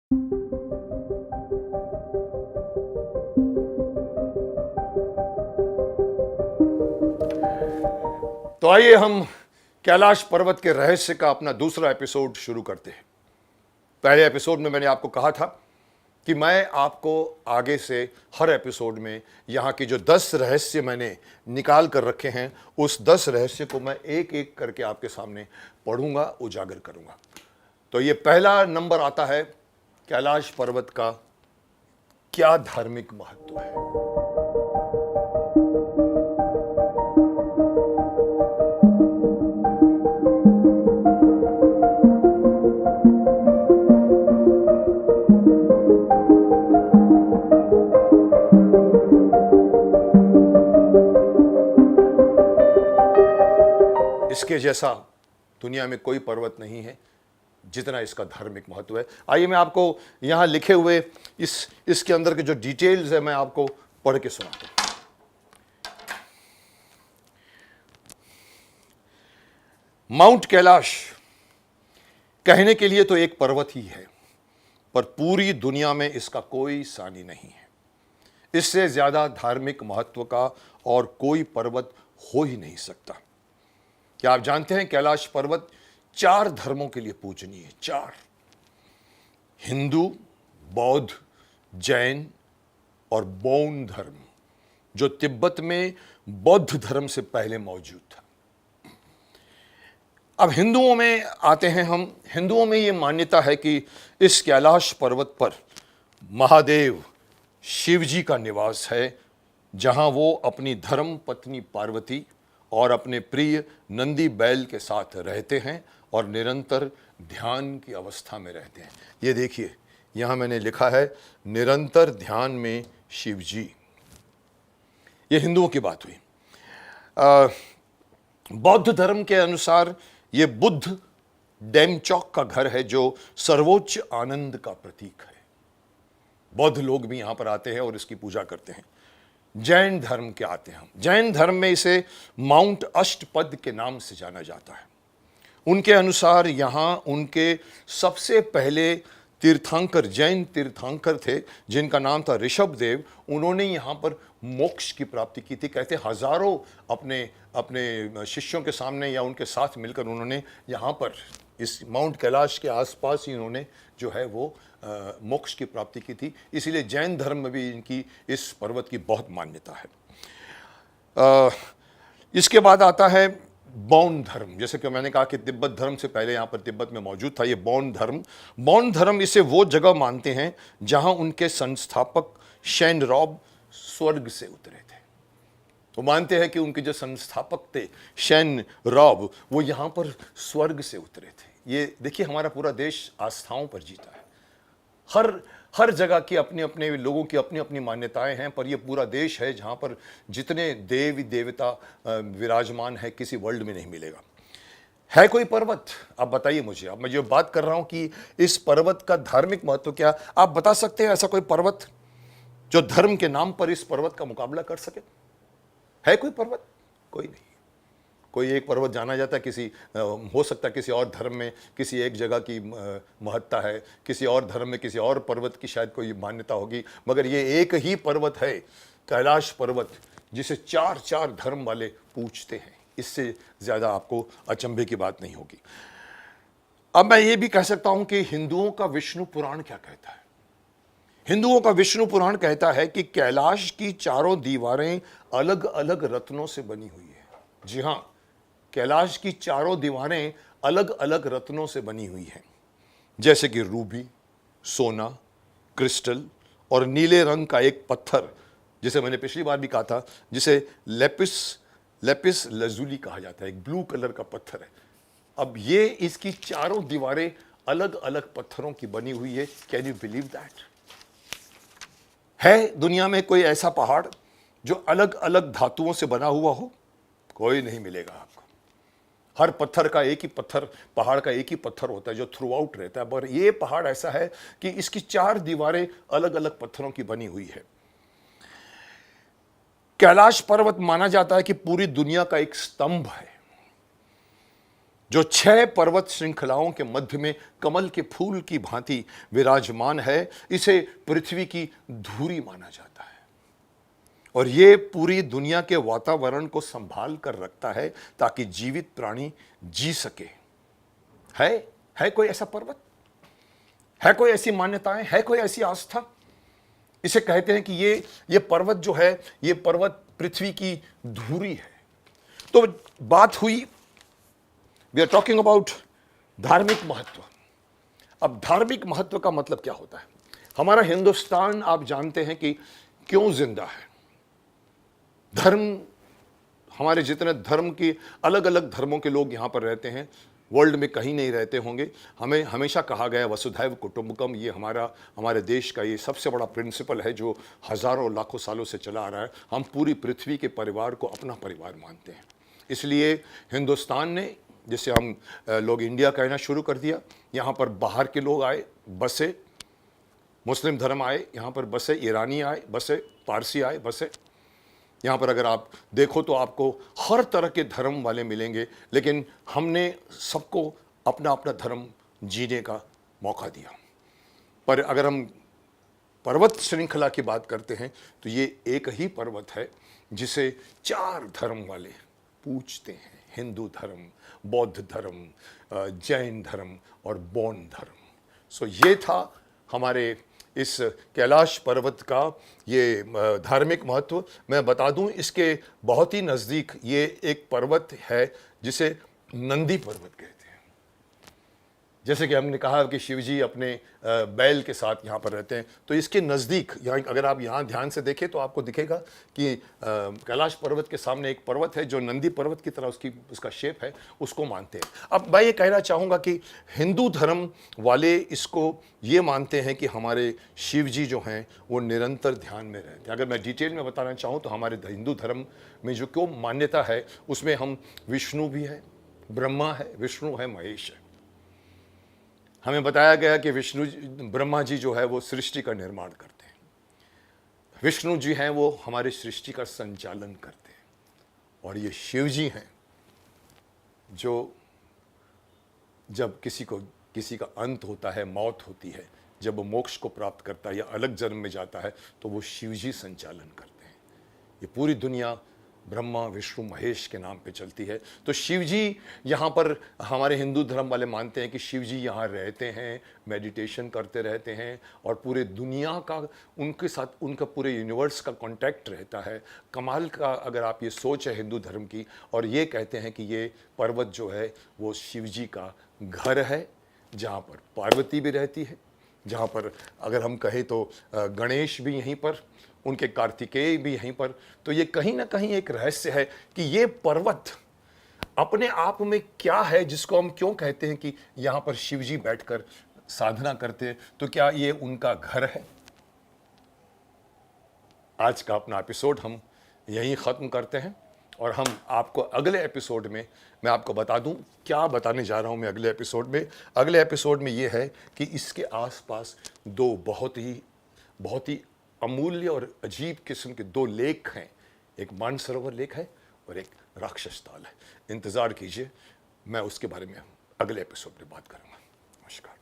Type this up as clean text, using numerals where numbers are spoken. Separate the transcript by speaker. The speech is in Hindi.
Speaker 1: तो आइए हम कैलाश पर्वत के रहस्य का अपना दूसरा एपिसोड शुरू करते हैं। पहले एपिसोड में मैंने आपको कहा था कि मैं आपको आगे से हर एपिसोड में यहाँ की जो 10 रहस्य मैंने निकाल कर रखे हैं, उस 10 रहस्य को मैं एक एक करके आपके सामने पढ़ूंगा, उजागर करूंगा। तो ये पहला नंबर आता है, कैलाश पर्वत का क्या धार्मिक महत्व है। इसके जैसा दुनिया में कोई पर्वत नहीं है जितना इसका धार्मिक महत्व है। आइए मैं आपको यहां लिखे हुए इसके अंदर के जो डिटेल्स है मैं आपको पढ़ के सुनाता हूं। माउंट कैलाश कहने के लिए तो एक पर्वत ही है, पर पूरी दुनिया में इसका कोई सानी नहीं है। इससे ज्यादा धार्मिक महत्व का और कोई पर्वत हो ही नहीं सकता। क्या आप जानते हैं कैलाश पर्वत 4 धर्मों के लिए पूजनीय है। 4: हिंदू, बौद्ध, जैन और बौन धर्म, जो तिब्बत में बौद्ध धर्म से पहले मौजूद था। अब हिंदुओं में आते हैं हम। हिंदुओं में यह मान्यता है कि इस कैलाश पर्वत पर महादेव शिव जी का निवास है, जहां वो अपनी धर्म पत्नी पार्वती और अपने प्रिय नंदी बैल के साथ रहते हैं और निरंतर ध्यान की अवस्था में रहते हैं। ये देखिए, यहां मैंने लिखा है निरंतर ध्यान में शिव जी। ये हिंदुओं की बात हुई। बौद्ध धर्म के अनुसार ये बुद्ध डेमचौक का घर है, जो सर्वोच्च आनंद का प्रतीक है। बौद्ध लोग भी यहां पर आते हैं और इसकी पूजा करते हैं। जैन धर्म के आते हैं हम। जैन धर्म में इसे माउंट अष्टपद के नाम से जाना जाता है। उनके अनुसार यहां उनके सबसे पहले तीर्थंकर, जैन तीर्थंकर थे, जिनका नाम था ऋषभदेव। उन्होंने यहां पर मोक्ष की प्राप्ति की थी। कहते हजारों अपने अपने शिष्यों के सामने या उनके साथ मिलकर उन्होंने यहां पर इस माउंट कैलाश के आसपास ही उन्होंने जो है वो मोक्ष की प्राप्ति की थी। इसीलिए जैन धर्म में भी इनकी इस पर्वत की बहुत मान्यता है। इसके बाद आता है बौन धर्म। जैसे कि मैंने कहा कि तिब्बत धर्म से पहले यहाँ पर तिब्बत में मौजूद था ये बौन धर्म। बौन धर्म इसे वो जगह मानते हैं जहाँ उनके संस्थापक शेनरॉब स्वर्ग से उतरे थे। वो मानते हैं कि उनके जो संस्थापक थे शेनरॉब, वो यहाँ पर स्वर्ग से उतरे थे। ये देखिए, हमारा पूरा देश आस्थाओं पर जीता है। हर जगह की अपने अपने लोगों की अपनी अपनी मान्यताएं हैं, पर यह पूरा देश है जहां पर जितने देवी देवता विराजमान है, किसी वर्ल्ड में नहीं मिलेगा। है कोई पर्वत? आप बताइए मुझे। अब मैं जो बात कर रहा हूं कि इस पर्वत का धार्मिक महत्व क्या, आप बता सकते हैं ऐसा कोई पर्वत जो धर्म के नाम पर इस पर्वत का मुकाबला कर सके? है कोई पर्वत? कोई नहीं। कोई एक पर्वत जाना जाता है, किसी हो सकता है किसी और धर्म में किसी एक जगह की महत्ता है, किसी और धर्म में किसी और पर्वत की शायद कोई मान्यता होगी, मगर ये एक ही पर्वत है कैलाश पर्वत, जिसे 4 धर्म वाले पूजते हैं। इससे ज़्यादा आपको अचंभे की बात नहीं होगी। अब मैं ये भी कह सकता हूं कि हिंदुओं का विष्णु पुराण क्या कहता है। हिंदुओं का विष्णु पुराण कहता है कि कैलाश की 4 दीवारें अलग अलग रत्नों से बनी हुई है। जी हाँ, कैलाश की 4 दीवारें अलग अलग रत्नों से बनी हुई हैं, जैसे कि रूबी, सोना, क्रिस्टल और नीले रंग का एक पत्थर, जिसे मैंने पिछली बार भी कहा था, जिसे लेपिस लजुली कहा जाता है। एक ब्लू कलर का पत्थर है। अब ये इसकी 4 दीवारें अलग अलग पत्थरों की बनी हुई है। Can you believe that? है दुनिया में कोई ऐसा पहाड़ जो अलग अलग धातुओं से बना हुआ हो? कोई नहीं मिलेगा आपको। हर पत्थर का एक ही पत्थर, पहाड़ का एक ही पत्थर होता है जो थ्रू आउट रहता है, पर यह पहाड़ ऐसा है कि इसकी 4 दीवारें अलग अलग पत्थरों की बनी हुई है। कैलाश पर्वत माना जाता है कि पूरी दुनिया का एक स्तंभ है। जो 6 पर्वत श्रृंखलाओं के मध्य में कमल के फूल की भांति विराजमान है, इसे पृथ्वी की धुरी माना जाता है और ये पूरी दुनिया के वातावरण को संभाल कर रखता है ताकि जीवित प्राणी जी सके। है कोई ऐसा पर्वत? है कोई ऐसी मान्यताएं? है कोई ऐसी आस्था? इसे कहते हैं कि ये पर्वत जो है, ये पर्वत पृथ्वी की धुरी है। तो बात हुई, वी आर टॉकिंग अबाउट धार्मिक महत्व। अब धार्मिक महत्व का मतलब क्या होता है? हमारा हिंदुस्तान आप जानते हैं कि क्यों जिंदा है। धर्म, हमारे जितने धर्म की अलग अलग धर्मों के लोग यहां पर रहते हैं, वर्ल्ड में कहीं नहीं रहते होंगे। हमें हमेशा कहा गया वसुधैव कुटुंबकम, ये हमारे देश का ये सबसे बड़ा प्रिंसिपल है जो हजारों लाखों सालों से चला आ रहा है। हम पूरी पृथ्वी के परिवार को अपना परिवार मानते हैं। इसलिए हिंदुस्तान ने, जिसे हम लोग इंडिया कहना शुरू कर दिया, यहाँ पर बाहर के लोग आए, बसे, मुस्लिम धर्म आए, यहाँ पर बसे, ईरानी आए, बसे, पारसी आए, बसे। यहाँ पर अगर आप देखो तो आपको हर तरह के धर्म वाले मिलेंगे, लेकिन हमने सबको अपना अपना धर्म जीने का मौका दिया। पर अगर हम पर्वत श्रृंखला की बात करते हैं तो ये एक ही पर्वत है जिसे 4 धर्म वाले पूजते हैं: हिंदू धर्म, बौद्ध धर्म, जैन धर्म और बौद्ध धर्म। सो ये था हमारे इस कैलाश पर्वत का ये धार्मिक महत्व। मैं बता दूं, इसके बहुत ही नज़दीक ये एक पर्वत है जिसे नंदी पर्वत कहते हैं। जैसे कि हमने कहा कि शिव जी अपने बैल के साथ यहाँ पर रहते हैं, तो इसके नज़दीक यहाँ, अगर आप यहाँ ध्यान से देखें तो आपको दिखेगा कि कैलाश पर्वत के सामने एक पर्वत है जो नंदी पर्वत की तरह उसका शेप है, उसको मानते हैं। अब मैं ये कहना चाहूँगा कि हिंदू धर्म वाले इसको ये मानते हैं कि हमारे शिव जी जो हैं वो निरंतर ध्यान में रहते हैं। अगर मैं डिटेल में बताना चाहूँ तो हमारे हिंदू धर्म में जो क्यों मान्यता है उसमें हम विष्णु भी है, ब्रह्मा है, विष्णु है, महेश है। हमें बताया गया कि ब्रह्मा जी जो है वो सृष्टि का निर्माण करते हैं, विष्णु जी हैं वो हमारी सृष्टि का संचालन करते हैं, और ये शिव जी हैं जो जब किसी का अंत होता है, मौत होती है, जब वो मोक्ष को प्राप्त करता है या अलग जन्म में जाता है तो वो शिव जी संचालन करते हैं। ये पूरी दुनिया ब्रह्मा, विष्णु, महेश के नाम पे चलती है। तो शिव जी यहाँ पर, हमारे हिंदू धर्म वाले मानते हैं कि शिव जी यहाँ रहते हैं, मेडिटेशन करते रहते हैं और पूरे दुनिया का उनके साथ, उनका पूरे यूनिवर्स का कांटेक्ट रहता है। कमाल का अगर आप ये सोच है हिंदू धर्म की, और ये कहते हैं कि ये पर्वत जो है वो शिव जी का घर है, जहाँ पर पार्वती भी रहती है, जहाँ पर अगर हम कहें तो गणेश भी यहीं पर, उनके कार्तिकेय भी यहीं पर। तो ये कहीं ना कहीं एक रहस्य है कि ये पर्वत अपने आप में क्या है, जिसको हम क्यों कहते हैं कि यहाँ पर शिव जी बैठकर साधना करते हैं। तो क्या ये उनका घर है? आज का अपना एपिसोड हम यहीं ख़त्म करते हैं और हम आपको अगले एपिसोड में, मैं आपको बता दूं क्या बताने जा रहा हूं मैं अगले एपिसोड में। अगले एपिसोड में ये है कि इसके आसपास 2 बहुत ही अमूल्य और अजीब किस्म के 2 लेक हैं। एक मानसरोवर लेक है और एक राक्षस ताल है। इंतज़ार कीजिए, मैं उसके बारे में अगले एपिसोड में बात करूंगा। नमस्कार।